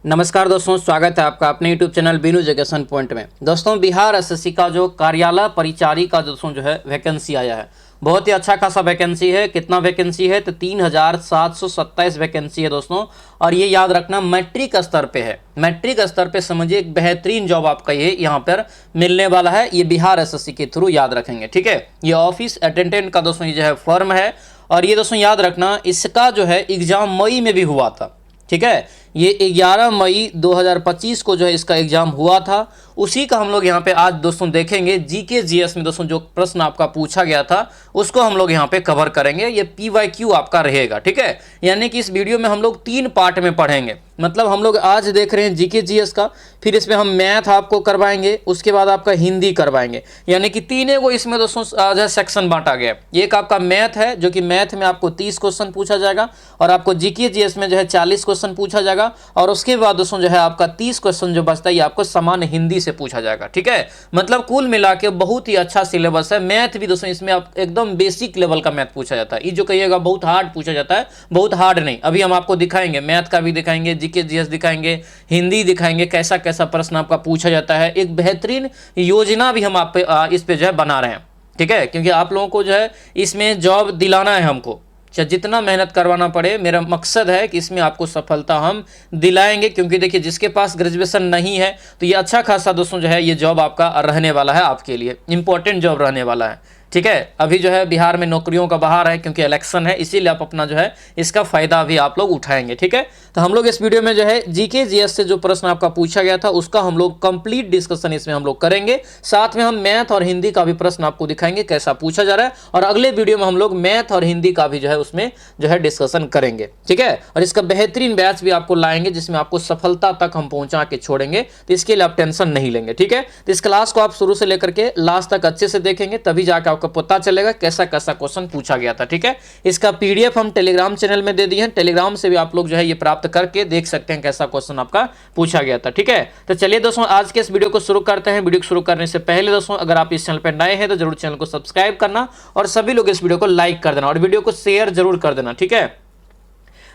नमस्कार दोस्तों, स्वागत है आपका अपने YouTube channel Binu education point में। दोस्तों, बिहार एसएससी का जो कार्यालय परिचारी का दोस्तों जो है वैकेंसी आया है, बहुत ही अच्छा खासा वैकेंसी है। कितना वैकेंसी है तो 3727 वैकेंसी है दोस्तों। और ये याद रखना मैट्रिक स्तर पे है। मैट्रिक स्तर पे समझिए एक बेहतरीन जॉब आपका ये यहाँ पर मिलने वाला है। ये बिहार एसएससी के थ्रू याद रखेंगे, ठीक है। ये ऑफिस अटेंडेंट का दोस्तों ये जो है फॉर्म है। और ये दोस्तों याद रखना, इसका जो है एग्जाम मई में भी हुआ था, ठीक है। ये 11 मई 2025 को जो है इसका एग्जाम हुआ था। उसी का हम लोग यहाँ पे आज दोस्तों देखेंगे। जीके जीएस में दोस्तों जो प्रश्न आपका पूछा गया था उसको हम लोग यहाँ पे कवर करेंगे। ये पीवाईक्यू आपका रहेगा, ठीक है। यानी कि इस वीडियो में हम लोग 3 पार्ट में पढ़ेंगे। मतलब हम लोग आज देख रहे हैं जीके जीएस का, फिर इसमें हम मैथ आपको करवाएंगे, उसके बाद आपका हिंदी करवाएंगे। यानी कि तीनों को इसमें दोस्तों जो है सेक्शन बांटा गया। एक आपका मैथ है, जो कि मैथ में आपको 30 क्वेश्चन पूछा जाएगा, और आपको जीके जीएस में जो है 40 क्वेश्चन पूछा जाएगा। और उसके बाद दोस्तों जो है आपका 30 क्वेश्चन जो बचता है ये आपको सामान्य हिंदी से पूछा जाएगा, ठीक है। मतलब कुल मिला के बहुत ही अच्छा सिलेबस है। मैथ भी दोस्तों इसमें आप एकदम बेसिक लेवल का मैथ पूछा जाता है। ये जो कहिएगा बहुत हार्ड पूछा जाता है, बहुत हार्ड नहीं। अभी हम आपको दिखाएंगे, मैथ का भी दिखाएंगे, जीके जीएस दिखाएंगे, हिंदी दिखाएंगे, कैसा कैसा प्रश्न आपका पूछा जाता है। एक बेहतरीन योजना भी हम आप इस पे जो है बना रहे हैं, ठीक है। क्योंकि आप लोगों को जो है इसमें जॉब दिलाना है हमको, चाहे जितना मेहनत करवाना पड़े। मेरा मकसद है कि इसमें आपको सफलता हम दिलाएंगे। क्योंकि देखिए, जिसके पास ग्रेजुएशन नहीं है तो ये अच्छा खासा दोस्तों जो है ये जॉब आपका रहने वाला है, आपके लिए इंपॉर्टेंट जॉब रहने वाला है, ठीक है। अभी जो है बिहार में नौकरियों का बहार है, क्योंकि इलेक्शन है, इसीलिए आप अपना जो है इसका फायदा भी आप लोग उठाएंगे, ठीक है। तो हम लोग इस वीडियो में जो है जीके जीएस से जो प्रश्न आपका पूछा गया था उसका हम लोग कंप्लीट डिस्कशन इसमें हम लोग करेंगे। साथ में हम मैथ और हिंदी का भी प्रश्न आपको दिखाएंगे कैसा पूछा जा रहा है। और अगले वीडियो में हम लोग मैथ और हिंदी का भी जो है उसमें जो है डिस्कशन करेंगे, ठीक है। और इसका बेहतरीन बैच भी आपको लाएंगे जिसमें आपको सफलता तक हम पहुंचा के छोड़ेंगे। तो इसके लिए आप टेंशन नहीं लेंगे, ठीक है। तो इस क्लास को आप शुरू से लेकर के लास्ट तक अच्छे से देखेंगे, तभी जाकर आपको पता चलेगा कैसा कैसा क्वेश्चन पूछा गया था, ठीक है। इसका पीडीएफ हम टेलीग्राम चैनल में दे दिए हैं। टेलीग्राम से भी आप लोग जो है ये प्राप्त करके देख सकते हैं कैसा क्वेश्चन आपका पूछा गया था, ठीक है। तो चलिए दोस्तों, आज के इस वीडियो को शुरू करते हैं। वीडियो को शुरू करने से पहले दोस्तों, अगर आप इस चैनल पर नए हैं तो जरूर चैनल को सब्सक्राइब करना, और सभी लोग इस वीडियो को लाइक कर देना, और वीडियो को शेयर जरूर कर देना, ठीक है।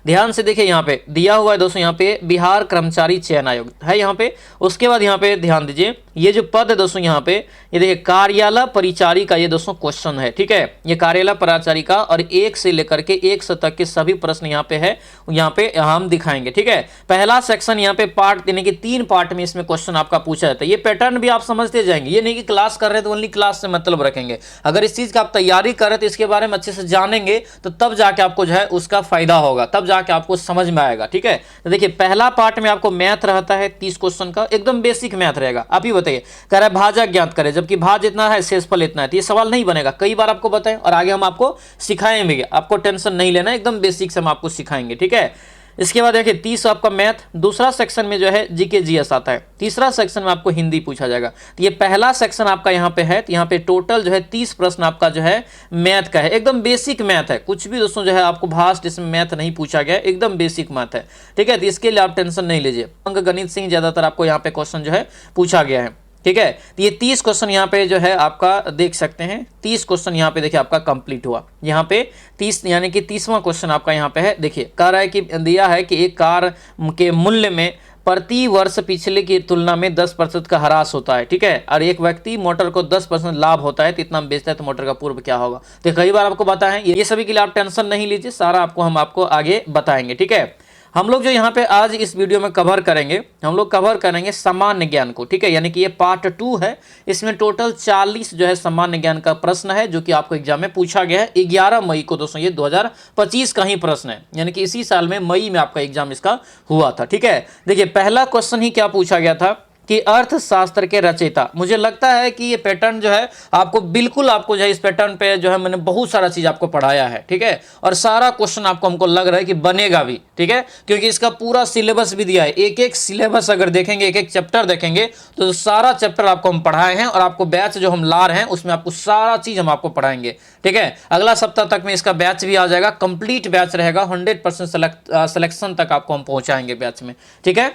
ध्यान से देखिए, यहाँ पे दिया हुआ है दोस्तों, यहाँ पे बिहार कर्मचारी चयन आयोग है यहाँ पे। उसके बाद यहाँ पे ध्यान दीजिए, ये जो पद है दोस्तों यहाँ पे, ये देखिए कार्यालय परिचारी का ये दोस्तों क्वेश्चन है, ठीक है। ये कार्यालय परिचारी का, और 1 से लेकर के 100 तक के सभी प्रश्न यहाँ पे है, यहाँ पे हम दिखाएंगे, ठीक है। पहला सेक्शन यहाँ पे पार्ट यानी कि 3 पार्ट में इसमें क्वेश्चन आपका पूछा जाता है। ये पैटर्न भी आप समझते जाएंगे, ये नहीं कि क्लास कर रहे हैं तो ओनली क्लास से मतलब रखेंगे। अगर इस चीज का आप तैयारी कर रहे तो इसके बारे में अच्छे से जानेंगे, तो तब जाके आपको जो है उसका फायदा होगा, तब जाके आपको समझ में आएगा, ठीक है। तो देखिए, पहला पार्ट में आपको मैथ रहता है 30 क्वेश्चन का, एकदम बेसिक मैथ रहेगा। आप ही बताइए, कह रहा है भाजक ज्ञात करें, जबकि भाज इतना है शेषफल इतना है, तो ये सवाल नहीं बनेगा। कई बार आपको बताएं और आगे हम आपको सिखाएंगे, आपको टेंशन नहीं लेना, एकदम बेसिक से हम आपको सिखाएंगे, ठीक है। इसके बाद देखिए 30 आपका मैथ। दूसरा सेक्शन में जो है जीके जीएस आता है। तीसरा सेक्शन में आपको हिंदी पूछा जाएगा। तो ये पहला सेक्शन आपका यहाँ पे है। तो यहाँ पे टोटल जो है 30 प्रश्न आपका जो है मैथ का है, एकदम बेसिक मैथ है। कुछ भी दोस्तों जो है आपको भास्ट इसमें मैथ नहीं पूछा गया, एकदम बेसिक मैथ है, ठीक है। तो इसके लिए आप टेंशन नहीं लीजिए। अंक गणित से ज्यादातर आपको यहाँ पे क्वेश्चन जो है पूछा गया है, ठीक है। तो ये 30 क्वेश्चन यहाँ पे जो है आपका देख सकते हैं। 30 क्वेश्चन यहाँ पे देखिए आपका कंप्लीट हुआ। यहाँ पे 30 यानी कि 30वां क्वेश्चन आपका यहाँ पे है। देखिए कह रहा है कि दिया है कि एक कार के मूल्य में प्रति वर्ष पिछले की तुलना में 10% का ह्रास होता है, ठीक है। और एक व्यक्ति मोटर को 10% लाभ होता है तो इतना बेचता है, तो मोटर का पूर्व क्या होगा। तो कई बार आपको बताएं, ये सभी के लिए आप टेंशन नहीं लीजिए, सारा हम आपको आगे बताएंगे, ठीक है। हम लोग जो यहाँ पे आज इस वीडियो में कवर करेंगे, हम लोग कवर करेंगे सामान्य ज्ञान को, ठीक है। यानी कि ये पार्ट 2 है। इसमें टोटल 40 जो है सामान्य ज्ञान का प्रश्न है, जो कि आपको एग्जाम में पूछा गया है। 11 मई को दोस्तों ये 2025 का ही प्रश्न है, यानी कि इसी साल में मई में आपका एग्जाम इसका हुआ था, ठीक है। देखिए पहला क्वेश्चन ही क्या पूछा गया था कि अर्थशास्त्र के रचयिता। मुझे लगता है कि ये पैटर्न जो है आपको बिल्कुल, आपको जो है इस पैटर्न पे जो है मैंने बहुत सारा चीज आपको पढ़ाया है, ठीक है। और सारा क्वेश्चन आपको हमको लग रहा है कि बनेगा भी, ठीक है, क्योंकि इसका पूरा सिलेबस भी दिया है। एक एक सिलेबस अगर देखेंगे, एक एक चैप्टर देखेंगे, तो सारा चैप्टर आपको हम पढ़ाए हैं। और आपको बैच जो हम ला रहे हैं उसमें आपको सारा चीज हम आपको पढ़ाएंगे, ठीक है। अगला सप्ताह तक में इसका बैच भी आ जाएगा, कंप्लीट बैच रहेगा, 100% सिलेक्शन तक आपको हम पहुंचाएंगे बैच में, ठीक है।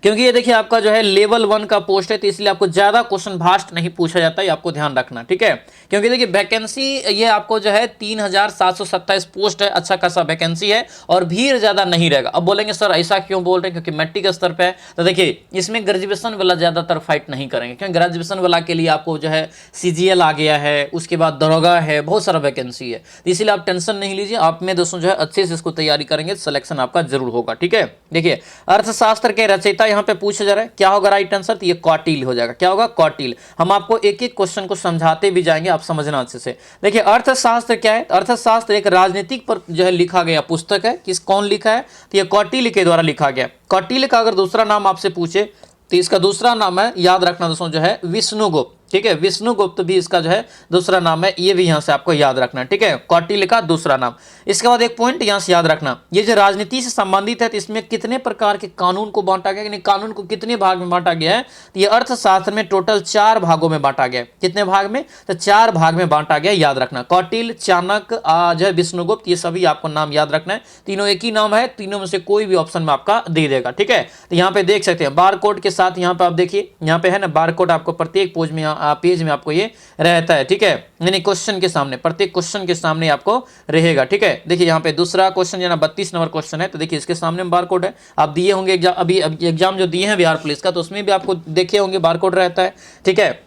क्योंकि ये देखिए आपका जो है लेवल 1 का पोस्ट है, तो इसलिए आपको ज्यादा क्वेश्चन भास्ट नहीं पूछा जाता है, आपको ध्यान रखना, ठीक है। क्योंकि देखिए वैकेंसी ये आपको जो है 3727 पोस्ट है, अच्छा खासा वैकेंसी है और भीड़ ज्यादा नहीं रहेगा। अब बोलेंगे सर ऐसा क्यों बोल रहे हैं, क्योंकि मैट्रिक स्तर पे है, तो देखिए इसमें ग्रेजुएशन वाला ज्यादातर फाइट नहीं करेंगे, क्योंकि ग्रेजुएशन वाला के लिए आपको जो है सीजीएल आ गया है, उसके बाद दरोगा है, बहुत सारा वैकेंसी है, तो इसीलिए आप टेंशन नहीं लीजिए। आप में दोस्तों जो है अच्छे से इसको तैयारी करेंगे, सिलेक्शन आपका जरूर होगा, ठीक है। देखिए अर्थशास्त्र के रचयिता यहाँ पे पूछा जा रहा है, क्या होगा राइट आंसर, तो ये कौटिल्य हो जाएगा। क्या होगा, कौटिल्य। हम आपको एक एक क्वेश्चन को समझाते भी जाएंगे, आप समझना अच्छे से। देखिए अर्थशास्त्र क्या है, अर्थशास्त्र एक राजनीतिक पर जो है लिखा गया पुस्तक है। कौन लिखा है, तो ये कौटिल्य के द्वारा लिखा गया। कौटिल्य का अगर दूसरा नाम आपसे पूछे तो इसका दूसरा नाम है, याद रखना दोस्तों, जो है विष्णुगुप्त, ठीक है। विष्णुगुप्त भी इसका जो है दूसरा नाम है, ये भी यहां से आपको याद रखना, ठीक है। कौटिल्य का दूसरा नाम। इसके बाद एक पॉइंट यहां से याद रखना, ये जो राजनीति से संबंधित है, तो इसमें कितने प्रकार के कानून को बांटा गया, यानी कानून को कितने भाग में बांटा गया है, तो ये अर्थशास्त्र में टोटल 4 भागों में बांटा गया है। कितने भाग में, तो 4 भाग में बांटा गया, याद रखना। कौटिल्य, चाणक्य, जो है विष्णुगुप्त, ये सभी आपको नाम याद रखना है। तीनों एक ही नाम है, तीनों में से कोई भी ऑप्शन में आपका दे देगा, ठीक है। तो यहाँ पे देख सकते हैं बार कोड के साथ, यहाँ पे आप देखिए, यहाँ पे है ना बार कोड, आपको प्रत्येक पेज में आपको ये रहता है, ठीक है। यानी क्वेश्चन के सामने, प्रत्येक क्वेश्चन के सामने आपको रहेगा, ठीक है। देखिए यहाँ पे दूसरा क्वेश्चन जो ना 32 नंबर क्वेश्चन है, तो देखिए इसके सामने बारकोड है। आप दिए होंगे एग्जाम, अभी एग्जाम जो दिए हैं बिहार पुलिस का, तो उसमें भी आपको देखे होंगे बारकोड रहता है, ठीक है।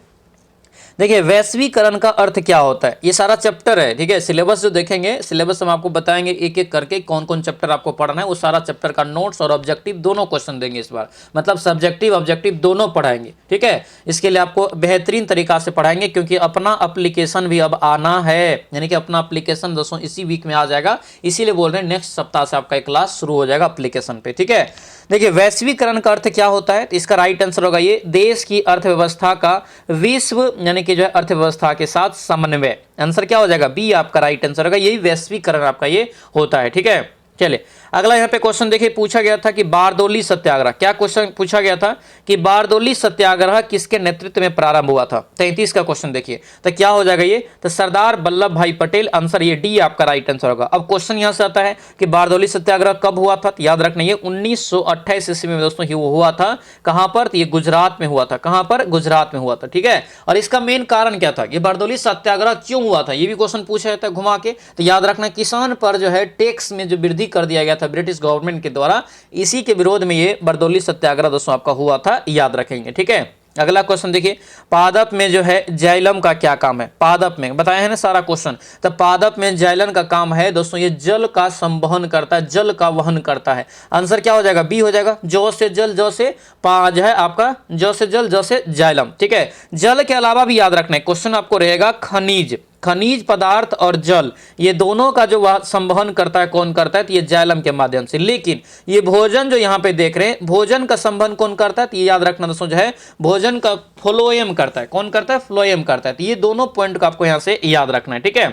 देखिए वैश्वीकरण का अर्थ क्या होता है, ये सारा चैप्टर है, ठीक है। सिलेबस जो देखेंगे, सिलेबस हम आपको बताएंगे एक एक करके कौन कौन चैप्टर आपको पढ़ना है, वो सारा चैप्टर का नोट्स और ऑब्जेक्टिव दोनों क्वेश्चन देंगे इस बार, मतलब सब्जेक्टिव ऑब्जेक्टिव दोनों पढ़ाएंगे, ठीक है। इसके लिए आपको बेहतरीन तरीका से पढ़ाएंगे, क्योंकि अपना एप्लीकेशन भी अब आना है, यानी कि अपना एप्लीकेशन दोस्तों इसी वीक में आ जाएगा, इसीलिए बोल रहे हैं नेक्स्ट सप्ताह से आपका क्लास शुरू हो जाएगा एप्लीकेशन पे, ठीक है। देखिए वैश्वीकरण का अर्थ क्या होता है, तो इसका राइट आंसर होगा ये, देश की अर्थव्यवस्था का विश्व यानी कि जो है अर्थव्यवस्था के साथ समन्वय। आंसर क्या हो जाएगा, बी आपका राइट आंसर होगा, यही वैश्वीकरण आपका ये होता है, ठीक है। चलिए अगला यहाँ पे क्वेश्चन देखिए, पूछा गया था कि बारदौली सत्याग्रह, क्या क्वेश्चन पूछा गया था कि बारदौली सत्याग्रह किसके नेतृत्व में प्रारंभ हुआ था। 33 का क्वेश्चन देखिए, तो क्या हो जाएगा ये, तो सरदार वल्लभ भाई पटेल। आंसर ये डी आपका राइट आंसर होगा। अब क्वेश्चन यहाँ से आता है कि बारदौली सत्याग्रह कब हुआ था, तो याद रखना ये 1928 ईस्वी में दोस्तों हुआ था। कहां पर, तो ये गुजरात में हुआ था। कहां पर, गुजरात में हुआ था, ठीक है। और इसका मेन कारण क्या था, ये बारदौली सत्याग्रह क्यों हुआ था, ये भी क्वेश्चन पूछा जाता है घुमा के। तो याद रखना किसान पर जो है टैक्स में जो वृद्धि कर दिया गया था ब्रिटिश गवर्नमेंट के द्वारा, इसी के विरोध में ये बारदौली सत्याग्रह दोस्तों आपका हुआ था, याद रखेंगे, ठीक है। अगला क्वेश्चन देखिए, पादप में जो है जाइलम का क्या काम है। पादप में बताया है ना सारा क्वेश्चन, तो पादप में जाइलम का काम है दोस्तों, ये जल का संवहन करता है, जल का वहन करता है। आंसर क्या हो जाएगा, बी हो जाएगा। जौ से जल, जौ से जो है आपका, जौ से जल, जौ से जाइलम, ठीक है। जल के अलावा भी याद रखना है, क्वेश्चन आपको रहेगा खनिज, खनिज पदार्थ और जल, ये दोनों का जो संवहन करता है, कौन करता है, तो ये जाइलम के माध्यम से। लेकिन ये भोजन जो यहाँ पे देख रहे हैं, भोजन का संवहन कौन करता है, तो ये याद रखना दोस्तों जो है भोजन का फ्लोएम करता है। कौन करता है, फ्लोएम करता है। तो ये दोनों पॉइंट को आपको यहाँ से याद रखना है, ठीक है।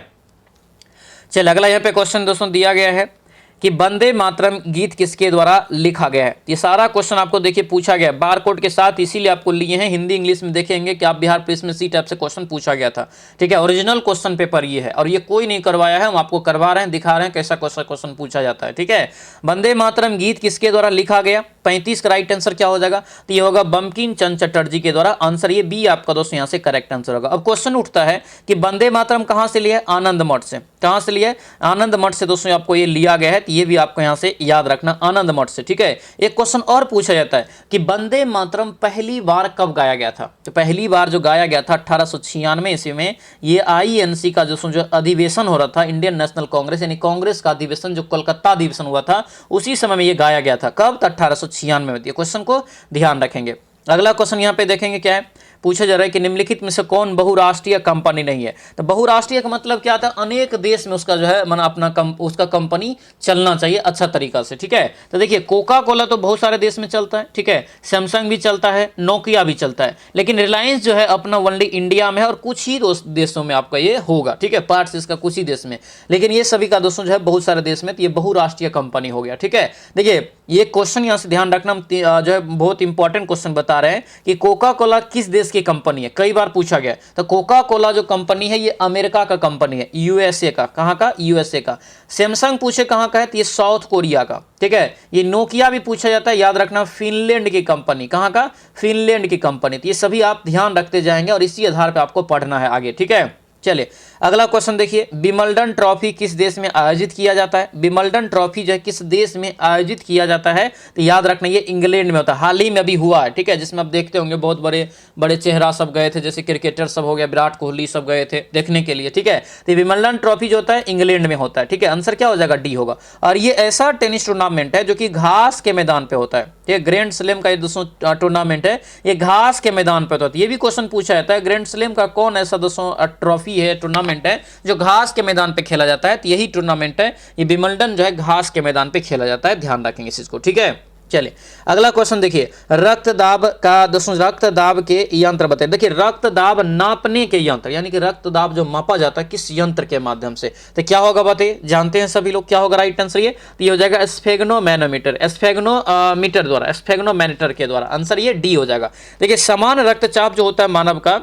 चलिए अगला यहाँ पे क्वेश्चन दोस्तों दिया गया है कि वंदे मातरम गीत किसके द्वारा लिखा गया है। ये सारा क्वेश्चन आपको देखिए पूछा गया है बार कोड के साथ, इसीलिए आपको लिए हैं। हिंदी इंग्लिश में देखेंगे कि आप बिहार पुलिस में सी टाइप से क्वेश्चन पूछा गया था, ठीक है। ओरिजिनल क्वेश्चन पेपर ये है, और ये कोई नहीं करवाया है, हम आपको करवा रहे हैं, दिखा रहे हैं कैसा क्वेश्चन पूछा जाता है, ठीक है। वंदे मातरम गीत किसके द्वारा लिखा गया, 35 का राइट आंसर क्या हो जाएगा, तो ये होगा बंकिम चंद्र चटर्जी के द्वारा। आंसर ये बी आपका दोस्तों यहाँ से करेक्ट आंसर होगा। अब क्वेश्चन उठता है कि वंदे मातरम कहाँ से लिया, आनंद मठ से। कहाँ से लिया, आनंद मठ से दोस्तों आपको ये लिया गया है, तो ये भी आपको यहाँ से याद रखना, आनंद मठ से, ठीक है। एक क्वेश्चन और पूछा जाता है कि वंदे मातरम पहली बार कब गाया गया था। तो पहली बार जो गाया गया था 1896 ईस्वी में, ये आईएनसी का जो अधिवेशन हो रहा था, इंडियन नेशनल कांग्रेस यानी कांग्रेस का अधिवेशन, जो कोलकाता अधिवेशन हुआ था, उसी समय में ये गाया गया था। कब, 1896 में। क्वेश्चन को ध्यान रखेंगे। अगला क्वेश्चन यहाँ पे देखेंगे क्या है, पूछा जा रहा है कि निम्नलिखित में से कौन बहुराष्ट्रीय कंपनी नहीं है। तो बहुराष्ट्रीय का मतलब क्या था, अनेक देश में उसका जो है मन अपना उसका कंपनी चलना चाहिए अच्छा तरीका से, ठीक है। तो देखिए कोका कोला तो बहुत सारे देश में चलता है, ठीक है। सैमसंग भी चलता है, नोकिया भी चलता है, लेकिन रिलायंस जो है अपना ओनली इंडिया में है और कुछ ही देशों में आपका ये होगा, ठीक है। पार्ट्स इसका कुछ ही देश में, लेकिन ये सभी का दोस्तों जो है बहुत सारे देश में, तो ये बहुराष्ट्रीय कंपनी हो गया, ठीक है। देखिए ये क्वेश्चन यहाँ से ध्यान रखना, जो है बहुत इंपॉर्टेंट क्वेश्चन बता रहे हैं कि कोका कोला किस देश देश की कंपनी है, कई बार पूछा गया। तो कोका कोला जो कंपनी है ये अमेरिका का कंपनी है, यूएसए का। कहाँ का? यूएसए का। सैमसंग पूछे कहाँ का है तो ये साउथ कोरिया का। ठीक है, ये नोकिया भी पूछा जाता है, याद रखना फिनलैंड की कंपनी। कहाँ का? फिनलैंड की कंपनी। तो ये सभी आप ध्यान रखते जाएंगे और इसी आधार पर आपको पढ़ना है आगे। ठीक है, चलिए अगला क्वेश्चन देखिए, विंबलडन ट्रॉफी किस देश में आयोजित किया जाता है? विंबलडन ट्रॉफी जो है किस देश में आयोजित किया जाता है? तो याद रखना ये इंग्लैंड में होता है, हाल ही में अभी हुआ है। ठीक है, जिसमें आप देखते होंगे बहुत बड़े बड़े चेहरा सब गए थे, जैसे क्रिकेटर सब हो गया, विराट कोहली सब गए थे देखने के लिए। ठीक है, तो विंबलडन ट्रॉफी जो होता है इंग्लैंड में होता है। ठीक है, आंसर क्या हो जाएगा? डी होगा। और ये ऐसा टेनिस टूर्नामेंट है जो कि घास के मैदान पे होता है। ये ग्रैंड स्लैम का ये दोस्तों टूर्नामेंट है, ये घास के मैदान पे होता है। ये भी क्वेश्चन पूछा जाता है, ग्रैंड स्लैम का कौन ऐसा दोस्तों ट्रॉफी है, टूर्नामेंट है जो घास के मैदान पे खेला जाता है? तो यही टूर्नामेंट है, ये विंबलडन जो है घास के मैदान पे खेला जाता है। ध्यान रखेंगे इस चीज को। ठीक है, चलिए अगला क्वेश्चन देखिए, रक्तदाब का दोस्तों रक्तदाब के यंत्र बताइए। देखिए रक्तदाब नापने के यंत्र, यानी कि रक्तदाब जो मापा जाता है किस यंत्र के माध्यम से, तो क्या होगा बताइए? जानते हैं सभी लोग क्या होगा राइट आंसर? ये तो ये हो जाएगा स्फेग्नोमैनोमीटर, स्फेग्नोमीटर द्वारा, स्फेग्नोमीटर के द्वारा। आंसर ये डी हो जाएगा। देखिए समान रक्तचाप जो होता है मानव का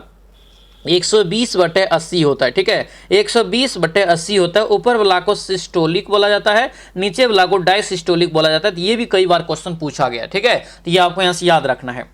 120/80 होता है। ठीक है, 120/80 होता है। ऊपर वाला को सिस्टोलिक बोला जाता है, नीचे वाला को डायसिस्टोलिक बोला जाता है। तो ये भी कई बार क्वेश्चन पूछा गया। ठीक है, तो ये आपको यहाँ से याद रखना है।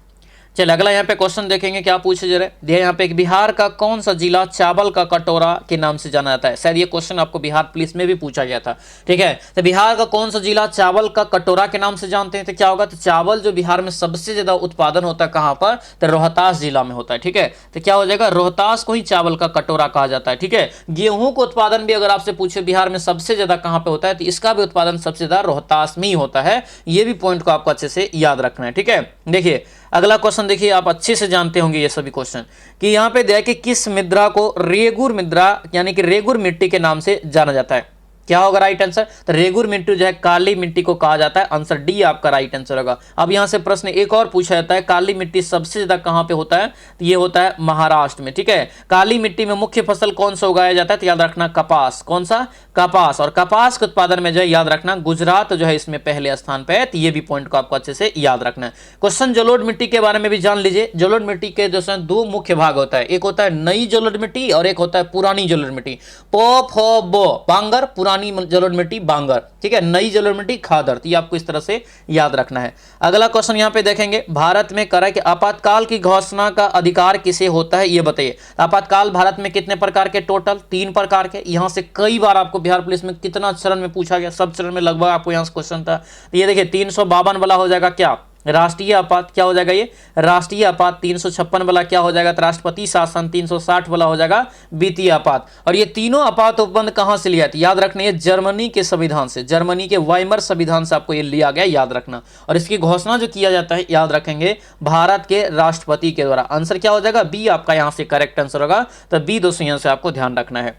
चलिए अगला यहाँ पे क्वेश्चन देखेंगे क्या पूछे जा रहा है। दिया यहाँ पे एक, बिहार का कौन सा जिला चावल का कटोरा के नाम से जाना जाता है? शायद ये क्वेश्चन आपको बिहार पुलिस में भी पूछा गया था। ठीक है, तो बिहार का कौन सा जिला चावल का कटोरा के नाम से जानते हैं? तो क्या होगा? तो चावल जो बिहार में सबसे ज्यादा उत्पादन होता है कहाँ पर? तो रोहतास जिला में होता है। ठीक है, तो क्या हो जाएगा? रोहतास को ही चावल का कटोरा कहा जाता है। ठीक है, गेहूं का उत्पादन भी अगर आपसे पूछे बिहार में सबसे ज्यादा कहाँ पे होता है, तो इसका भी उत्पादन सबसे ज्यादा रोहतास में ही होता है। ये भी पॉइंट को आपको अच्छे से याद रखना है। ठीक है, देखिए अगला क्वेश्चन देखिए, आप अच्छे से जानते होंगे ये सभी क्वेश्चन, कि यहाँ पे दिया कि किस मुद्रा को रेगुर मुद्रा यानी कि रेगुर मिट्टी के नाम से जाना जाता है? क्या होगा राइट आंसर? तो रेगुर मिट्टी जो है काली मिट्टी को कहा जाता है। आंसर डी आपका राइट आंसर होगा। अब यहां से प्रश्न एक और पूछा जाता है, काली मिट्टी सबसे ज्यादा कहां पे होता है? तो ये होता है महाराष्ट्र में। ठीक है, काली मिट्टी में मुख्य फसल कौन सा उगाया जाता है? तो याद रखना कपास। कौन सा? कपास। और कपास के उत्पादन में जो है याद रखना गुजरात जो है इसमें पहले स्थान पे है। तो ये भी पॉइंट को आपको अच्छे से याद रखना है। क्वेश्चन जलोढ़ मिट्टी के बारे में भी जान लीजिए। जलोढ़ मिट्टी के जो दो मुख्य भाग होता है, एक होता है नई जलोढ़ मिट्टी और एक होता है पुरानी जलोढ़ मिट्टी। बांगर, पुरानी जलोढ़ मिट्टी बांगर। ठीक है, नई जलोढ़ मिट्टी खादर। तो ये आपको इस तरह से याद रखना है। अगला क्वेश्चन यहाँ पे देखेंगे, भारत में करा कि आपातकाल की घोषणा का अधिकार किसे होता है? ये बताइए। आपातकाल भारत में कितने प्रकार के? टोटल 3 प्रकार के। यहां से कई बार आपको बिहार पुलिस में कितना चरण में पूछा गया, सब चरण में लगभग आपको यहां से क्वेश्चन था। तो ये देखिए 352 वाला हो जाएगा क्या? राष्ट्रीय आपात। क्या हो जाएगा ये? राष्ट्रीय आपात। 356 वाला क्या हो जाएगा? राष्ट्रपति शासन। 360 वाला हो जाएगा वित्तीय आपात। और ये तीनों आपात उपबंध कहां से लिया? याद रखना ये जर्मनी के संविधान से, जर्मनी के वाइमर संविधान से आपको ये लिया गया, याद रखना। और इसकी घोषणा जो किया जाता है याद रखेंगे भारत के राष्ट्रपति के द्वारा। आंसर क्या हो जाएगा? बी आपका यहां से करेक्ट आंसर होगा। तो बी दोस्तों यहां से आपको ध्यान रखना है।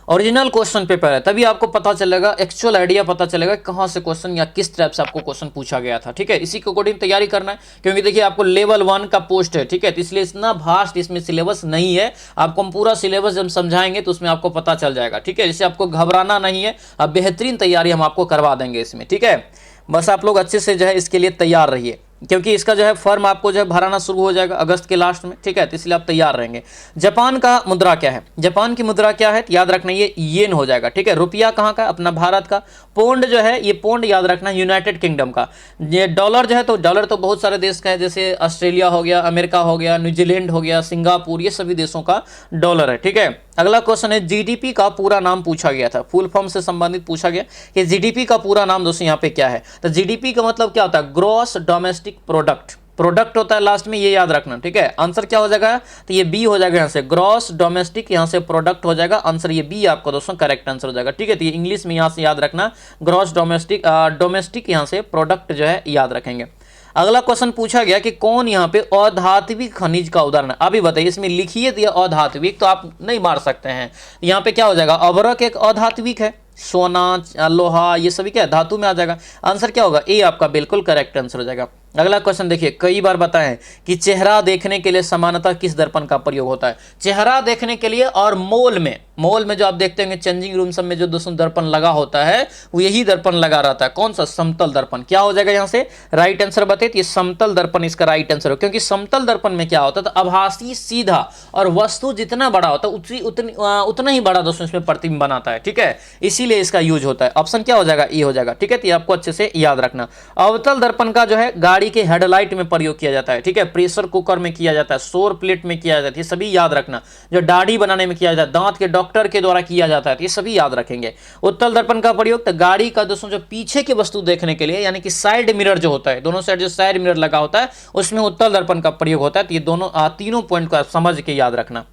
ओरिजिनल क्वेश्चन पेपर है, तभी आपको पता चलेगा, एक्चुअल आइडिया पता चलेगा कहां से क्वेश्चन या किस टाइप से आपको क्वेश्चन पूछा गया था। ठीक है, इसी के अकॉर्डिंग तैयारी करना है, क्योंकि देखिए आपको लेवल 1 का पोस्ट है। ठीक है, तो इसलिए इतना भास्ट इसमें सिलेबस नहीं है। आपको हम पूरा सिलेबस जब समझाएंगे तो उसमें आपको पता चल जाएगा। ठीक है, जिससे आपको घबराना नहीं है। अब बेहतरीन तैयारी हम आपको करवा देंगे इसमें। ठीक है, बस आप लोग अच्छे से जो है इसके लिए तैयार रहिए, क्योंकि इसका जो है फॉर्म आपको जो है भराना शुरू हो जाएगा अगस्त के लास्ट में। ठीक है, तो इसलिए आप तैयार रहेंगे। जापान का मुद्रा क्या है? जापान की मुद्रा क्या है? याद रखना ये येन हो जाएगा। ठीक है, रुपया कहाँ का? अपना भारत का। पौंड जो है ये पौंड याद रखना यूनाइटेड किंगडम का। ये डॉलर जो है, तो डॉलर तो बहुत सारे देश का है, जैसे ऑस्ट्रेलिया हो गया, अमेरिका हो गया, न्यूजीलैंड हो गया, सिंगापुर, ये सभी देशों का डॉलर है। ठीक है, अगला क्वेश्चन है, जीडीपी का पूरा नाम पूछा गया था, फुल फॉर्म से संबंधित पूछा गया कि जीडीपी का पूरा नाम दोस्तों यहाँ पे क्या है? तो जीडीपी का मतलब क्या होता है? Gross domestic product. प्रोडक्ट होता है लास्ट में, ये याद रखना। ठीक है, आंसर क्या हो जाएगा? तो ये बी हो जाएगा यहाँ से, ग्रॉस डोमेस्टिक, यहाँ से प्रोडक्ट हो जाएगा। आंसर ये बी आपका दोस्तों करेक्ट आंसर हो जाएगा। ठीक है, तो ये इंग्लिश में यहाँ से याद रखना, ग्रॉस डोमेस्टिक, डोमेस्टिक यहाँ से प्रोडक्ट जो है याद रखेंगे। अगला क्वेश्चन पूछा गया कि कौन यहाँ पे अधात्विक खनिज का उदाहरण है? अभी बताइए, इसमें लिखिए दिया अधात्विक, तो आप नहीं मार सकते हैं। यहाँ पे क्या हो जाएगा? अभ्रक एक अधात्विक है, सोना, लोहा, ये सभी क्या धातु में आ जाएगा। आंसर क्या होगा? ए आपका बिल्कुल करेक्ट आंसर हो जाएगा। अगला क्वेश्चन देखिए, कई बार बताएं कि चेहरा देखने के लिए सामान्यतः किस दर्पण का प्रयोग होता है। चेहरा देखने के लिए और मोल में जो आप देखते होंगे चेंजिंग रूम सब में जो दोस्तों दर्पण लगा होता है वो यही दर्पण लगा रहता है। कौन सा? समतल दर्पण। क्या हो जाएगा यहां से राइट आंसर बताइए। ये समतल दर्पण इसका राइट आंसर हो, क्योंकि समतल दर्पण में क्या होता है, तो आभासी सीधा और वस्तु जितना बड़ा होता है उतना ही बड़ा दोस्तों इसमें प्रतिबिंब बनाता है। ठीक है, इसीलिए इसका यूज होता है। ऑप्शन क्या हो जाएगा? ई हो जाएगा। ठीक है, तो ये आपको अच्छे से याद रखना। अवतल दर्पण का जो है गाड़ी के हेडलाइट में प्रयोग किया जाता है। ठीक है, प्रेशर कुकर में किया जाता है, सौर प्लेट में किया जाता है, ये सभी याद रखना। जो दाढ़ी बनाने में किया जाता है, दांत के डॉक्टर के द्वारा किया जाता है, ये सभी याद रखेंगे। उत्तल दर्पण का प्रयोग तो गाड़ी का दोस्तों जो पीछे की वस्तु देखने के लिए, यानी कि साइड मिरर जो होता है, दोनों साइड जो साइड मिरर लगा होता है उसमें उत्तल दर्पण का प्रयोग होता है। तो ये दोनों तीनों पॉइंट को आप समझ के याद रखना।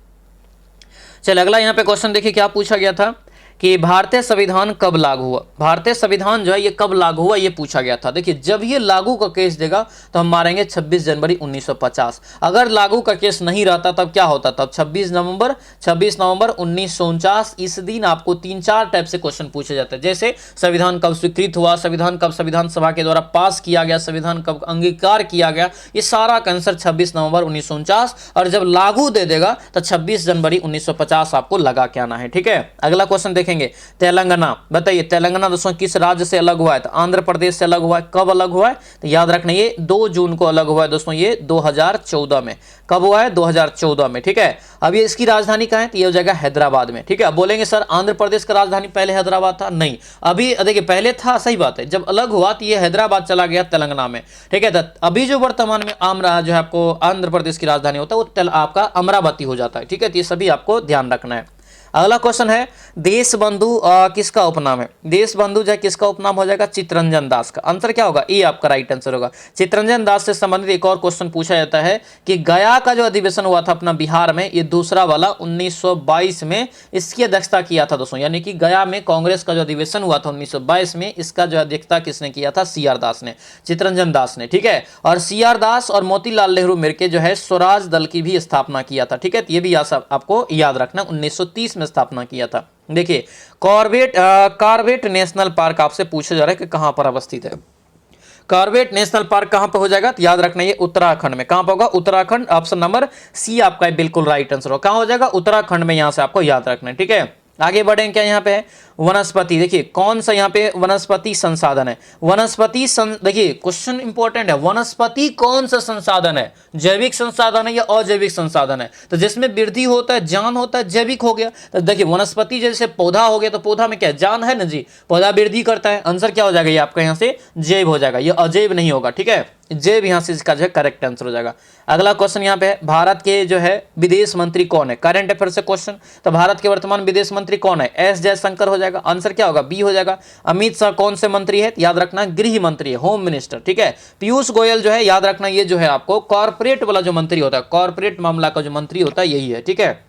चलिए अगला यहाँ पे क्वेश्चन देखिए क्या पूछा गया था कि भारतीय संविधान कब लागू हुआ। भारतीय संविधान जो है ये कब लागू हुआ ये पूछा गया था। देखिए जब ये लागू का केस देगा तो हम मारेंगे 26 जनवरी 1950। अगर लागू का केस नहीं रहता तब क्या होता, तब 26 नवंबर 1949। इस दिन आपको 3-4 टाइप से क्वेश्चन पूछे जाते हैं, जैसे संविधान कब स्वीकृत हुआ, संविधान कब संविधान सभा के द्वारा पास किया गया, संविधान कब अंगीकार किया गया। ये सारा का आंसर 26 नवंबर 1949, और जब लागू दे देगा तो 26 जनवरी 1950 आपको लगा के आना है। ठीक है, अगला क्वेश्चन देखेंगे तेलंगाना। बताइए तेलंगाना दोस्तों किस राज्य से अलग हुआ है, तो आंध्र प्रदेश से अलग हुआ है। कब अलग हुआ है, तो याद रखना ये 2 जून को अलग हुआ है दोस्तों, ये 2014 में। कब हुआ है? 2014 में। ठीक है, अब ये इसकी राजधानी कहां है, तो ये हो जाएगा हैदराबाद में। ठीक है, अब बोलेंगे सर आंध्र प्रदेश का राजधानी पहले हैदराबाद था, नहीं अभी देखिए पहले था, सही बात है, जब अलग हुआ तो ये हैदराबाद चला गया तेलंगाना में। ठीक है, तो अभी जो वर्तमान में जो है आपको आंध्र प्रदेश की राजधानी होता है वो आपका अमरावती हो जाता है। ठीक है, तो ये सभी आपको ध्यान रखना है। अगला क्वेश्चन है देश बंधु किसका उपनाम है। देश बंधु जो है किसका उपनाम हो जाएगा, चित्तरंजन दास का। आंसर क्या होगा, ये आपका राइट आंसर होगा। चित्तरंजन दास से संबंधित एक और क्वेश्चन पूछा जाता है कि गया का जो अधिवेशन हुआ था अपना बिहार में, ये दूसरा वाला 1922 में, इसकी अध्यक्षता किया था दोस्तों। यानी कि गया में कांग्रेस का जो अधिवेशन हुआ था 1922 में, इसका जो अध्यक्षता किसने किया था, CR दास ने, चित्तरंजन दास ने। ठीक है, और CR दास और मोतीलाल नेहरू मिलकर जो है स्वराज दल की भी स्थापना किया था। ठीक है, तो ये भी आपको याद रखना, 1930 में स्थापना किया था। देखिए कॉर्बेट नेशनल पार्क आपसे पूछा जा रहा है कि कहां पर अवस्थित है। कॉर्बेट नेशनल पार्क कहां पर हो जाएगा, तो याद रखना ये उत्तराखंड में। कहां पर होगा, उत्तराखंड। ऑप्शन नंबर सी आपका बिल्कुल राइट आंसर होगा। कहां हो जाएगा, उत्तराखंड में। यहां से आपको याद रखना है। ठीक है, आगे बढ़ें, क्या यहाँ पे है वनस्पति। देखिए कौन सा यहाँ पे वनस्पति संसाधन है, देखिए क्वेश्चन इंपॉर्टेंट है, वनस्पति कौन सा संसाधन है, जैविक संसाधन है या अजैविक संसाधन है। तो जिसमें वृद्धि होता है, जान होता है, जैविक हो गया। तो देखिए वनस्पति जैसे पौधा हो गया, तो पौधा में क्या है, जान है ना जी, पौधा वृद्धि करता है। आंसर क्या हो जाएगा, ये आपका यहाँ से जैव हो जाएगा, ये अजैव नहीं होगा। ठीक है, जैव यहाँ से इसका जो है करेक्ट आंसर हो जाएगा। अगला क्वेश्चन यहाँ पे है भारत के जो है विदेश मंत्री कौन है, करंट अफेयर से क्वेश्चन। तो भारत के वर्तमान विदेश मंत्री कौन है, S जयशंकर हो जाएगा। आंसर क्या होगा, बी हो जाएगा। अमित शाह कौन से मंत्री है, याद रखना गृह मंत्री है, होम मिनिस्टर। ठीक है, पीयूष गोयल जो है याद रखना ये जो है आपको कॉर्पोरेट वाला जो मंत्री होता है, कॉर्पोरेट मामला का जो मंत्री होता है यही है। ठीक है,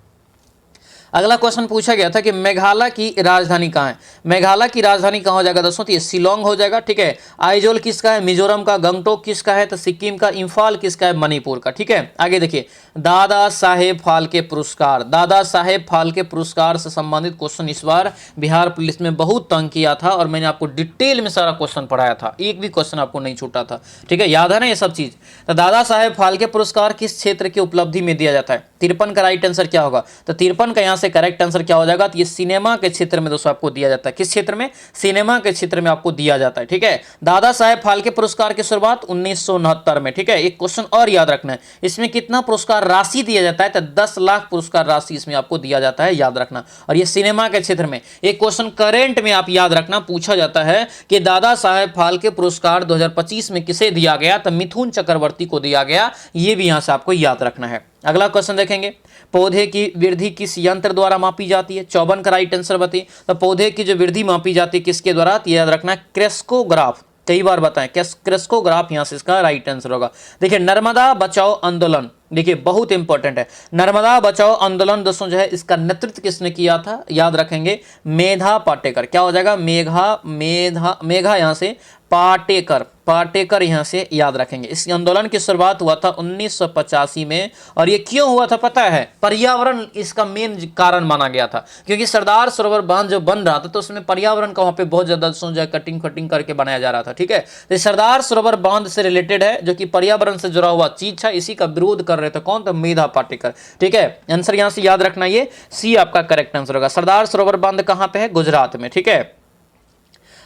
अगला क्वेश्चन पूछा गया था कि मेघालय की राजधानी कहाँ है। मेघालय की राजधानी कहाँ हो जाएगा दोस्तों, तो ये शिलोंग हो जाएगा। ठीक है, आइजोल किसका है, मिजोरम का। गंगटोक किसका है, तो सिक्किम का। इम्फाल किसका है, मणिपुर का। ठीक है, आगे देखिए दादा साहेब फाल्के पुरस्कार। दादा साहेब फाल्के पुरस्कार से संबंधित क्वेश्चन इस बार बिहार पुलिस में बहुत तंग किया था, और मैंने आपको डिटेल में सारा क्वेश्चन पढ़ाया था, एक भी क्वेश्चन आपको नहीं छूटा था। ठीक है, याद है ना ये सब चीज। तो दादा साहेब फाल्के पुरस्कार किस क्षेत्र की उपलब्धि में दिया जाता है, 53 का राइट आंसर क्या होगा, तो 53 का यहाँ से करेक्ट आंसर क्या हो जाएगा, तो ये सिनेमा के क्षेत्र में दोस्तों आपको दिया जाता है। किस क्षेत्र में, सिनेमा के क्षेत्र में आपको दिया जाता है। ठीक है, दादा साहेब फाल्के पुरस्कार की शुरुआत 1969 में। ठीक है, एक क्वेश्चन और याद रखना है, इसमें कितना पुरस्कार राशि दिया जाता है, तो 10 लाख पुरस्कार राशि इसमें आपको दिया जाता है, याद रखना। और ये सिनेमा के क्षेत्र में। एक क्वेश्चन करेंट में आप याद रखना, पूछा जाता है कि दादा साहेब फाल्के पुरस्कार 2025 में किसे दिया गया, तो मिथुन चक्रवर्ती को दिया गया। ये भी यहां से आपको याद रखना है। अगला क्वेश्चन देखेंगे, पौधे की वृद्धि किस यंत्र द्वारा मापी जाती है। 54 का राइट आंसर बताइए। तो पौधे की जो वृद्धि मापी जाती है किसके द्वारा, तो याद रखना क्रेस्कोग्राफ। कई बार बताएं, क्रेस्कोग्राफ यहां से इसका राइट आंसर होगा। देखिए नर्मदा बचाओ आंदोलन, देखिए बहुत इंपॉर्टेंट है। नर्मदा बचाओ आंदोलन दोस्तों जो है इसका नेतृत्व किसने किया था, याद रखेंगे मेधा पाटेकर। क्या हो जाएगा, मेघा यहां से पाटेकर, पाटेकर यहाँ से याद रखेंगे। इस आंदोलन की शुरुआत हुआ था 1985 में, और ये क्यों हुआ था पता है? पर्यावरण इसका मेन कारण माना गया था, क्योंकि सरदार सरोवर बांध जो बन रहा था तो उसमें पर्यावरण का वहाँ पे बहुत ज्यादा जो कटिंग कटिंग करके बनाया जा रहा था, ठीक है। तो सरदार सरोवर बांध से रिलेटेड है, जो कि पर्यावरण से जुड़ा हुआ चीज है, इसी का विरोध कर रहे थे कौन? तो मेधा पाटेकर, ठीक है। आंसर यहाँ से याद रखना, ये सी आपका करेक्ट आंसर होगा। सरदार सरोवर बांध कहाँ पे है? गुजरात में, ठीक है।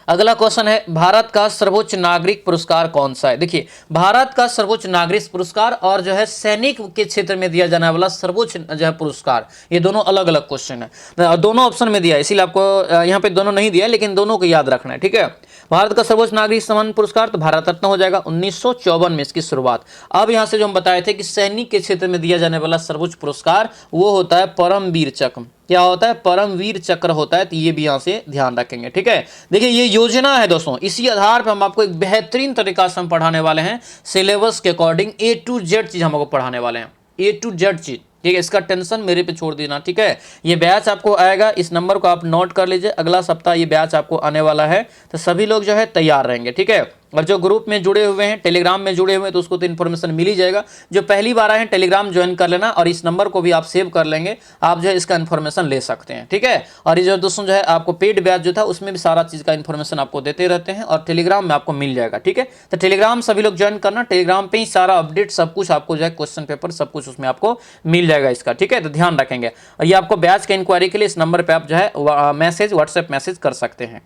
अगला क्वेश्चन है, भारत का सर्वोच्च नागरिक पुरस्कार कौन सा है? देखिए, भारत का सर्वोच्च नागरिक पुरस्कार और जो है सैनिक के क्षेत्र में दिया जाने वाला सर्वोच्च जो है पुरस्कार, ये दोनों अलग अलग क्वेश्चन है, दोनों ऑप्शन में दिया है, इसीलिए आपको यहाँ पे दोनों नहीं दिया, लेकिन दोनों को याद रखना है, ठीक है। भारत का सर्वोच्च नागरिक सम्मान पुरस्कार तो भारत रत्न हो जाएगा, 1954 में इसकी शुरुआत। अब यहाँ से जो हम बताए थे कि सैनिक के क्षेत्र में दिया जाने वाला सर्वोच्च पुरस्कार वो होता है परमवीर चक्र। क्या होता है? परमवीर चक्र होता है, तो ये भी यहाँ से ध्यान रखेंगे, ठीक है। देखिए, ये योजना है दोस्तों, इसी आधार पर हम आपको एक बेहतरीन तरीका से हम पढ़ाने वाले हैं, सिलेबस के अकॉर्डिंग A to Z चीज हम आपको पढ़ाने वाले हैं, A to Z चीज, ठीक है। इसका टेंशन मेरे पे छोड़ देना, ठीक है। ये बैच आपको आएगा, इस नंबर को आप नोट कर लीजिए, अगला सप्ताह ये बैच आपको आने वाला है, तो सभी लोग जो है तैयार रहेंगे, ठीक है। और जो ग्रुप में जुड़े हुए हैं, टेलीग्राम में जुड़े हुए हैं, तो उसको तो इन्फॉर्मेशन मिल ही जाएगा। जो पहली बार आए हैं, टेलीग्राम ज्वाइन कर लेना, और इस नंबर को भी आप सेव कर लेंगे, आप जो है इसका इन्फॉर्मेशन ले सकते हैं, ठीक है। और ये जो दोस्तों जो है आपको पेड बैच जो था उसमें भी सारा चीज़ का इन्फॉर्मेशन आपको देते रहते हैं, और टेलीग्राम में आपको मिल जाएगा, ठीक है। तो टेलीग्राम सभी लोग ज्वाइन करना, टेलीग्राम पे ही सारा अपडेट सब कुछ आपको जो है क्वेश्चन पेपर सब कुछ उसमें आपको मिल जाएगा इसका, ठीक है। तो ध्यान रखेंगे, और ये आपको बैच के इंक्वायरी के लिए इस नंबर पर आप जो है मैसेज व्हाट्सएप मैसेज कर सकते हैं।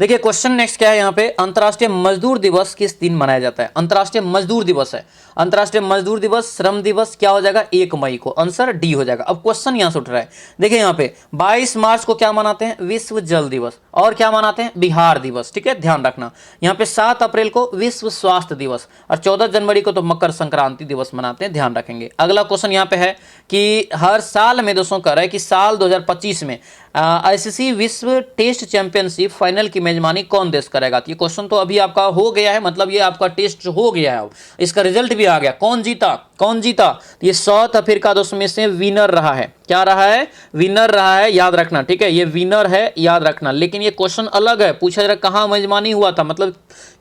देखिए, क्वेश्चन नेक्स्ट क्या है यहाँ पे, अंतर्राष्ट्रीय मजदूर दिवस किस दिन मनाया जाता है? अंतर्राष्ट्रीय मजदूर दिवस है, अंतर्राष्ट्रीय मजदूर दिवस, श्रम दिवस क्या हो जाएगा? 1 मई को, आंसर डी हो जाएगा। अब क्वेश्चन यहाँ से उठ रहा है, देखिए यहाँ पे 22 मार्च को क्या मनाते हैं? विश्व जल दिवस, और क्या मनाते हैं? बिहार दिवस, ठीक है, ध्यान रखना। यहाँ पे 7 अप्रैल को विश्व स्वास्थ्य दिवस, और 14 जनवरी को तो मकर संक्रांति दिवस मनाते हैं, ध्यान रखेंगे। अगला क्वेश्चन यहाँ पे है कि हर साल में दोस्तों कह रहा है कि साल 2025 में आईसीसी विश्व टेस्ट चैंपियनशिप फाइनल की मेजबानी कौन देश करेगा? तो ये क्वेश्चन तो अभी आपका हो गया है, मतलब ये आपका टेस्ट हो गया है, इसका रिजल्ट भी आ गया। कौन जीता? कौन जीता? ये साउथ अफ्रीका दोस्तों में से विनर रहा है। क्या रहा है? विनर रहा है, याद रखना, ठीक है। ये विनर है, याद रखना। लेकिन ये क्वेश्चन अलग है, पूछा जा रहा कहाँ मेजबानी हुआ था, मतलब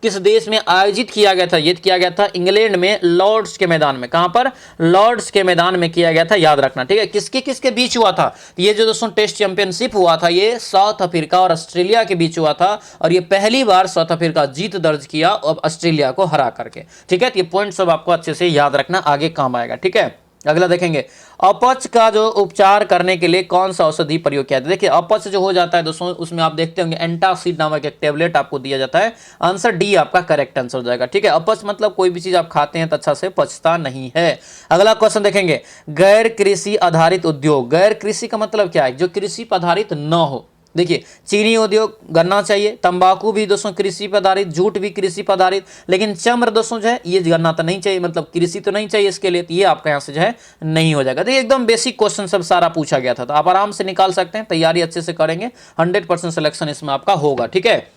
किस देश में आयोजित किया गया था? ये किया गया था इंग्लैंड में, लॉर्ड्स के मैदान में। कहां पर? लॉर्ड्स के मैदान में किया गया था, याद रखना, ठीक है। किसके किसके बीच हुआ था? ये जो दोस्तों टेस्ट चैंपियनशिप हुआ था, ये साउथ अफ्रीका और ऑस्ट्रेलिया के बीच हुआ था, और ये पहली बार साउथ अफ्रीका जीत दर्ज किया अब ऑस्ट्रेलिया को हरा करके, ठीक है। तो ये पॉइंट सब आपको अच्छे से याद रखना, आगे काम आएगा, ठीक है। अगला देखेंगे, अपच का जो उपचार करने के लिए कौन सा औषधि प्रयोग किया जाता है? देखिए, अपच जो हो जाता है दोस्तों, उसमें आप देखते होंगे एंटासिड नामक एक टेबलेट आपको दिया जाता है, आंसर डी आपका करेक्ट आंसर हो जाएगा, ठीक है। अपच मतलब कोई भी चीज आप खाते हैं तो अच्छा से पचता नहीं है। अगला क्वेश्चन देखेंगे, गैर कृषि आधारित उद्योग, गैर कृषि का मतलब क्या है? जो कृषि पर आधारित न हो। देखिए, चीनी उद्योग गन्ना चाहिए, तंबाकू भी दोस्तों कृषि पर आधारित, जूट भी कृषि पर आधारित, लेकिन चम्र दोस्तों जो है ये गन्ना तो नहीं चाहिए, मतलब कृषि तो नहीं चाहिए इसके लिए, तो ये आपका यहाँ से जो है नहीं हो जाएगा। तो ये एकदम बेसिक क्वेश्चन सब सारा पूछा गया था, तो आप आराम से निकाल सकते हैं, तैयारी अच्छे से करेंगे, 100% सिलेक्शन इसमें आपका होगा, ठीक है।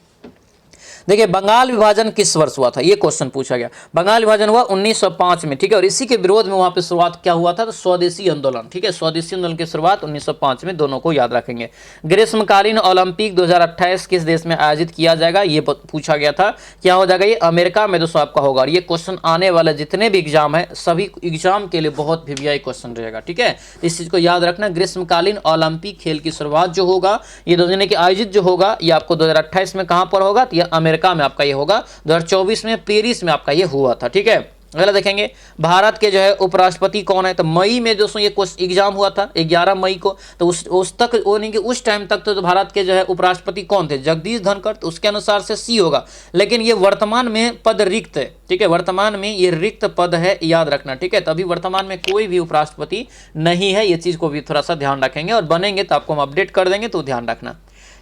देखिए, बंगाल विभाजन किस वर्ष हुआ था? ये क्वेश्चन पूछा गया। बंगाल विभाजन हुआ 1905 में, ठीक है। और इसी के विरोध में वहां पे शुरुआत क्या हुआ था? तो स्वदेशी आंदोलन, ठीक है। स्वदेशी आंदोलन की शुरुआत 1905 में, दोनों को याद रखेंगे। ग्रीष्मकालीन ओलंपिक 2028 किस देश में आयोजित किया जाएगा? ये पूछा गया था। क्या हो जाएगा? ये अमेरिका में दोस्तों आपका होगा। और ये क्वेश्चन आने वाले जितने भी एग्जाम है, सभी एग्जाम के लिए बहुत वीवीआई क्वेश्चन रहेगा, ठीक है। इस चीज को याद रखना। ग्रीष्मकालीन ओलंपिक खेल की शुरुआत जो होगा, ये दोनों की आयोजित जो होगा, ये आपको 2028 में कहां पर होगा? तो ये अमेरिका में आपका ये होगा। 2024 में पेरिस में आपका ये हुआ था, ठीक है। अगला देखेंगे, भारत के जो है उपराष्ट्रपति कौन है? तो मई में दोस्तों ये एग्जाम हुआ था 11 मई को, तो उस तक उस टाइम तक तो भारत के जो है उपराष्ट्रपति कौन थे? जगदीश धनखड़, तो उसके अनुसार से सी होगा। लेकिन ये वर्तमान में पद रिक्त है, ठीक है। वर्तमान में ये रिक्त पद है, याद रखना, ठीक है। तो अभी वर्तमान में कोई भी उपराष्ट्रपति नहीं है, ये चीज को भी थोड़ा सा ध्यान रखेंगे, और बनेंगे तो आपको हम अपडेट कर देंगे, तो ध्यान रखना।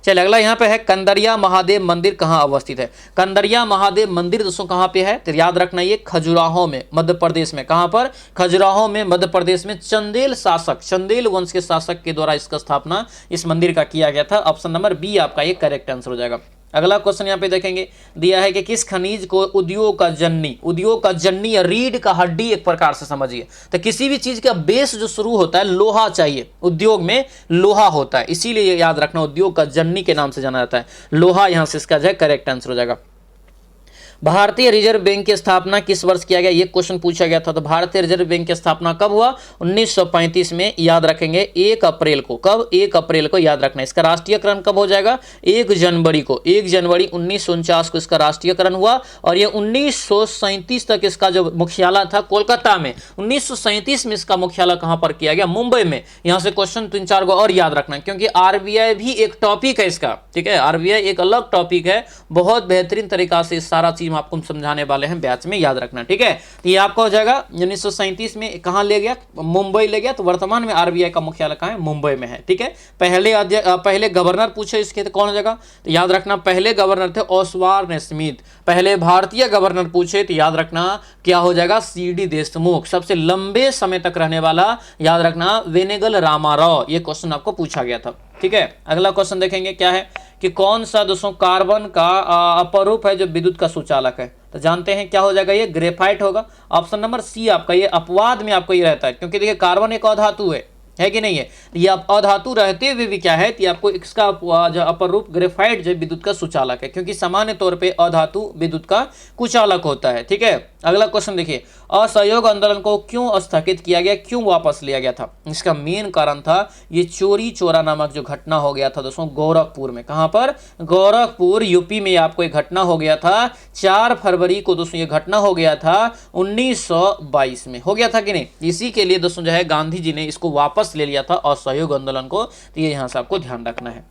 चलिए, अगला यहाँ पे है, कंदरिया महादेव मंदिर कहाँ अवस्थित है? कंदरिया महादेव मंदिर दोस्तों कहाँ पे है? तो याद रखना, ये खजुराहो में, मध्य प्रदेश में। कहाँ पर? खजुराहो में, मध्य प्रदेश में। चंदेल शासक, चंदेल वंश के शासक के द्वारा इसका स्थापना इस मंदिर का किया गया था। ऑप्शन नंबर बी आपका ये करेक्ट आंसर हो जाएगा। अगला क्वेश्चन यहाँ पे देखेंगे, दिया है कि किस खनिज को उद्योग का जन्नी या रीढ़ का हड्डी एक प्रकार से समझिए। तो किसी भी चीज का बेस जो शुरू होता है, लोहा चाहिए, उद्योग में लोहा होता है, इसीलिए याद रखना उद्योग का जन्नी के नाम से जाना जाता है। लोहा यहाँ से इसका जो है करेक्ट आंसर हो जाएगा। भारतीय रिजर्व बैंक की स्थापना किस वर्ष किया गया, ये क्वेश्चन पूछा गया था। तो भारतीय रिजर्व बैंक की स्थापना कब हुआ, 1935 में, याद रखेंगे 1 अप्रैल को। कब, 1 अप्रैल को याद रखना। इसका राष्ट्रीयकरण कब हो जाएगा, 1 जनवरी को। 1 जनवरी 1949 को इसका राष्ट्रीयकरण हुआ और ये 1937 तक इसका जो मुख्यालय था कोलकाता में। 1937 में इसका मुख्यालय कहां पर किया गया, मुंबई में। यहां से क्वेश्चन 3-4 को और याद रखना, क्योंकि आरबीआई भी एक टॉपिक है इसका, ठीक है। आरबीआई एक अलग टॉपिक है, बहुत बेहतरीन तरीका से सारा चीज आपको समझाने वाले हैं बैच में, याद रखना, ठीक है। तो ये आपका हो जाएगा 1937 में कहां ले गया, मुंबई ले गया। तो वर्तमान में आरबीआई का मुख्यालय कहां है, मुंबई में है, ठीक है। पहले गवर्नर पूछे इसके, तो कौन हो जाएगा, तो याद रखना पहले गवर्नर थे ओसवार्न स्मिथ। पहले भारतीय गवर्नर पूछे तो याद रखना क्या हो जाएगा, सीडी देशमुख। सबसे लंबे समय तक रहने वाला, याद रखना, वेनेगल रामाराव। ये क्वेश्चन आपको पूछा गया था, ठीक है। अगला क्वेश्चन देखेंगे क्या है कि कौन सा दोस्तों कार्बन का अपरूप है जो विद्युत का सुचालक है। तो जानते हैं क्या हो जाएगा, ये ग्रेफाइट होगा। ऑप्शन नंबर सी आपका, ये अपवाद में आपको ये रहता है, क्योंकि देखिए कार्बन एक अधातु है कि नहीं है। ये अधातु रहते हुए भी क्या है, आपको इसका जो अपर रूप ग्रेफाइट जो विद्युत का सुचालक है, क्योंकि सामान्य तौर पे अधातु विद्युत का कुचालक होता है, ठीक है। अगला क्वेश्चन देखिए, असहयोग आंदोलन को क्यों स्थगित किया गया, क्यों वापस लिया गया था। इसका मेन कारण था ये चोरी चोरा नामक जो घटना हो गया था दोस्तों गोरखपुर में। कहां पर, गोरखपुर यूपी में आपको एक घटना हो गया था 4 फरवरी को दोस्तों। ये घटना हो गया था 1922 में, हो गया था कि नहीं। इसी के लिए दोस्तों जो है गांधी जी ने इसको वापस ले लिया था असहयोग आंदोलन को। तो ये यहां से आपको ध्यान रखना है।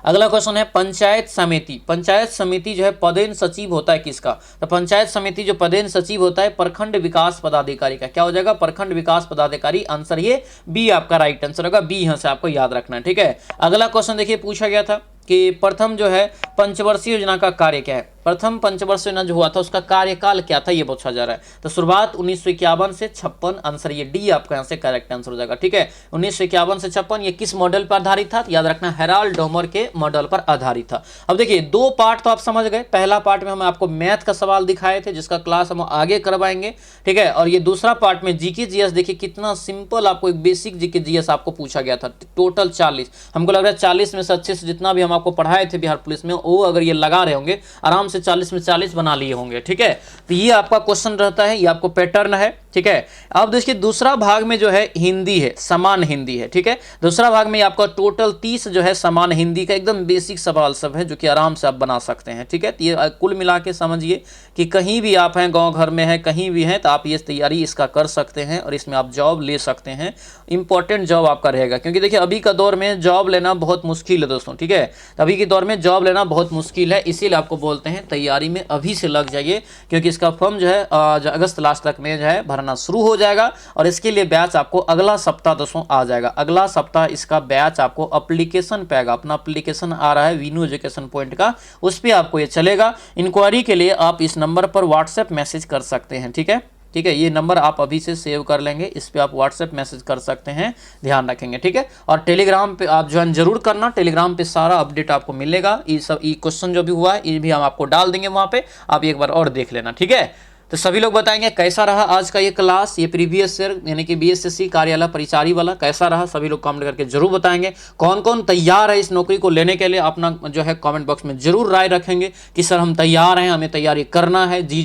अगला क्वेश्चन है पंचायत समिति। पंचायत समिति जो है पदेन सचिव होता है किसका, तो पंचायत समिति जो पदेन सचिव होता है प्रखंड विकास पदाधिकारी का। क्या हो जाएगा, प्रखंड विकास पदाधिकारी। आंसर ये बी आपका राइट आंसर होगा, बी यहां से आपको याद रखना है, ठीक है। अगला क्वेश्चन देखिए पूछा गया था कि प्रथम जो है पंचवर्षीय योजना का कार्य क्या है। प्रथम पंचवर्षीय योजना जो हुआ था उसका कार्यकाल क्या था, ये पूछा जा रहा है। तो शुरुआत 1951 से 56, आंसर ये डी आपका यहाँ से करेक्ट आंसर हो जाएगा, ठीक है। 1951 से 56 ये किस मॉडल पर आधारित था, याद रखना हेराल्ड डोमर के मॉडल पर आधारित था। अब देखिए 2 पार्ट तो आप समझ गए। पहला पार्ट में हम आपको मैथ का सवाल दिखाए थे, जिसका क्लास हम आगे करवाएंगे, ठीक है। और ये दूसरा पार्ट में जीके जीएस, देखिए कितना सिंपल आपको एक बेसिक जीके जीएस आपको पूछा गया था। टोटल 40, हमको लग रहा है 40 में से अच्छे से जितना भी हम आपको पढ़ाए थे बिहार पुलिस में, वो अगर ये लगा रहे होंगे आराम से 40 में 40 बना लिए होंगे, ठीक है। तो ये आपका क्वेश्चन रहता है, ये आपको पैटर्न है, ठीक है। अब देखिए दूसरा भाग में जो है हिंदी है, समान हिंदी है, ठीक है। दूसरा भाग में आपका टोटल 30 जो है समान हिंदी का एकदम बेसिक सवाल सब है, जो कि आराम से आप बना सकते हैं, ठीक है। तो ये कुल मिला के समझिए कि कहीं भी आप हैं, गांव घर में हैं, कहीं भी हैं, तो आप ये तैयारी इसका कर सकते हैं और इसमें आप जॉब ले सकते हैं। इंपॉर्टेंट जॉब आपका रहेगा, क्योंकि देखिए अभी का दौर में जॉब लेना बहुत मुश्किल है दोस्तों, ठीक है। अभी के दौर में जॉब लेना बहुत मुश्किल है, इसीलिए आपको बोलते हैं तैयारी में अभी से लग जाइए, क्योंकि इसका फॉर्म जो है अगस्त लास्ट तक में जो है भरना शुरू हो जाएगा। और इसके लिए बैच आपको अगला सप्ताह दोस्तों आ जाएगा। अगला सप्ताह इसका बैच आपको एप्लीकेशन पे आएगा। अपना एप्लीकेशन आ रहा है वीनू एजुकेशन पॉइंट का, उस पर आपको ये चलेगा। इंक्वायरी के लिए आप इस नंबर पर व्हाट्सएप मैसेज कर सकते हैं, ठीक है, ठीक है। ये नंबर आप अभी से सेव कर लेंगे, इस पे आप व्हाट्सएप मैसेज कर सकते हैं, ध्यान रखेंगे, ठीक है। और टेलीग्राम पे आप ज्वाइन जरूर करना, टेलीग्राम पे सारा अपडेट आपको मिलेगा। ये सब क्वेश्चन जो भी हुआ है ये भी हम आपको डाल देंगे वहाँ पे, आप एक बार और देख लेना, ठीक है। तो सभी लोग बताएंगे कैसा रहा आज का ये क्लास, ये प्रीवियस ईयर यानी कि बीएसएससी कार्यालय परिचारी वाला कैसा रहा। सभी लोग कमेंट करके जरूर बताएंगे। कौन कौन तैयार है इस नौकरी को लेने के लिए, अपना जो है कमेंट बॉक्स में जरूर राय रखेंगे कि सर हम तैयार हैं, हमें तैयारी करना है। जी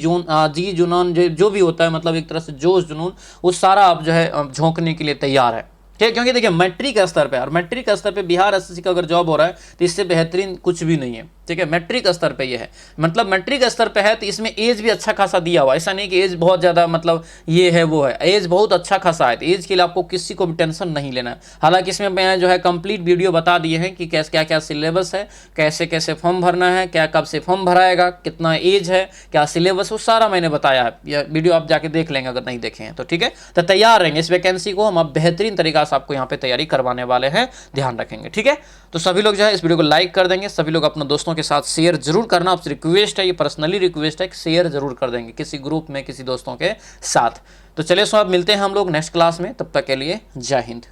जुनून जो भी होता है, मतलब एक तरह से जोश जुनून, वो सारा आप जो है झोंकने के लिए तैयार है, ठीक है। क्योंकि देखिए मैट्रिक स्तर पे, और मैट्रिक स्तर पे बिहार एसएससी का अगर जॉब हो रहा है तो इससे बेहतरीन कुछ भी नहीं है, ठीक है। मैट्रिक स्तर पे ये है, मतलब मैट्रिक स्तर पे है तो इसमें एज भी अच्छा खासा दिया हुआ है। ऐसा नहीं कि एज बहुत ज़्यादा मतलब ये है वो है, एज बहुत अच्छा खासा है। तो एज के लिए आपको किसी को भी टेंशन नहीं लेना है। हालांकि इसमें मैं जो है कंप्लीट वीडियो बता दिए हैं कि कैसे क्या क्या सिलेबस है, कैसे कैसे फॉर्म भरना है, क्या कब से फॉर्म भराएगा, कितना एज है, क्या सिलेबस, वो सारा मैंने बताया है। यह वीडियो आप जाके देख लेंगे अगर नहीं देखे हैं तो, ठीक है। तो तैयार रहेंगे, इस वैकेंसी को हम अब बेहतरीन तरीका से आपको यहाँ पे तैयारी करवाने वाले हैं, ध्यान रखेंगे, ठीक है। तो सभी लोग जो है इस वीडियो को लाइक कर देंगे, सभी लोग अपने दोस्तों के साथ शेयर जरूर करना। आपसे रिक्वेस्ट है, ये पर्सनली रिक्वेस्ट है कि शेयर जरूर कर देंगे किसी ग्रुप में, किसी दोस्तों के साथ। तो चलिए सो आप मिलते हैं हम लोग नेक्स्ट क्लास में, तब तक के लिए जय हिंद।